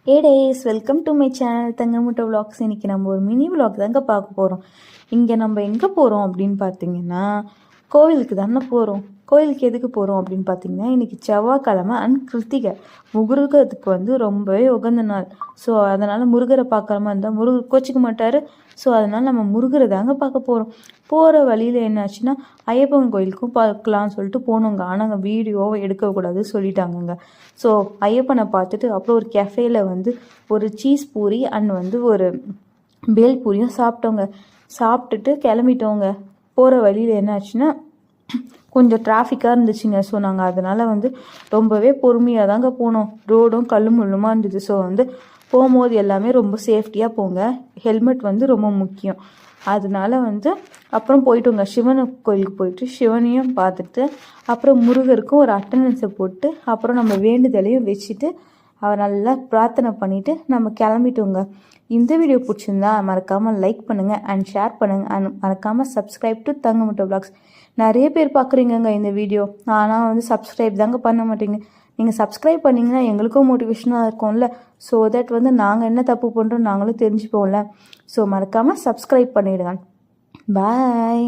ஏ டேஸ் welcome to my channel Thangamuttai vlogs. இன்றைக்கி நம்ம ஒரு மினி விலாக் தாங்க பார்க்க போகிறோம். இங்கே நம்ம எங்கே போகிறோம் அப்படின்னு பார்த்தீங்கன்னா கோவிலுக்கு தானே போகிறோம். கோவிலுக்கு எதுக்கு போகிறோம் அப்படின்னு பார்த்தீங்கன்னா இன்றைக்கி செவ்வாய்க்கிழமை அண்ட் கிருத்திகை முருகத்துக்கு வந்து ரொம்பவே உகந்த நாள். ஸோ அதனால் முருகரை பார்க்குற மாதிரி இருந்தால் முருகர் கோச்சிக்க மாட்டார். ஸோ அதனால் நம்ம முருகரை தாங்க பார்க்க போகிறோம். போகிற வழியில் என்னாச்சுன்னா ஐயப்பன் கோயிலுக்கும் பார்க்கலாம்னு சொல்லிட்டு போனோங்க. ஆனால் அங்கே வீடியோவை எடுக்கக்கூடாது சொல்லிட்டாங்கங்க. ஸோ ஐயப்பனை பார்த்துட்டு அப்புறம் ஒரு கெஃபேயில் வந்து ஒரு சீஸ் பூரி அண்ட் வந்து ஒரு பேல் பூரியும் சாப்பிட்டோங்க. சாப்பிட்டுட்டு கிளம்பிட்டோங்க. போகிற வழியில் என்னாச்சுன்னா கொஞ்சம் டிராஃபிக்காக இருந்துச்சுங்க. ஸோ நாங்கள் அதனால் வந்து ரொம்பவே பொறுமையாக தாங்க போனோம். ரோடும் கல்லும் முள்ளுமாக இருந்தது. ஸோ வந்து போகும்போது எல்லாமே ரொம்ப சேஃப்டியாக போங்க. ஹெல்மெட் வந்து ரொம்ப முக்கியம். அதனால வந்து அப்புறம் போயிட்டோங்க. சிவன் கோயிலுக்கு போயிட்டு சிவனையும் பார்த்துட்டு அப்புறம் முருகருக்கும் ஒரு அட்டண்டன்ஸை போட்டு அப்புறம் நம்ம வேண்டுதலையும் வச்சுட்டு அவர் நல்லா பிரார்த்தனை பண்ணிவிட்டு நம்ம கிளம்பிட்டோங்க. இந்த வீடியோ பிடிச்சிருந்தா மறக்காமல் லைக் பண்ணுங்கள் அண்ட் ஷேர் பண்ணுங்கள் அண்ட் மறக்காமல் சப்ஸ்கிரைப் டு தங்கமுட்டை விலாக்ஸ். நிறைய பேர் பார்க்குறீங்கங்க இந்த வீடியோ, ஆனால் வந்து சப்ஸ்கிரைப் தாங்க பண்ண மாட்டீங்க. நீங்கள் சப்ஸ்கிரைப் பண்ணிங்கன்னா எங்களுக்கும் மோட்டிவேஷனாக இருக்கும்ல. ஸோ தட் வந்து நாங்கள் என்ன தப்பு பண்ணுறோம் நாங்களும் தெரிஞ்சுப்போம்ல. ஸோ மறக்காமல் சப்ஸ்கிரைப் பண்ணிவிடுங்க. பாய்.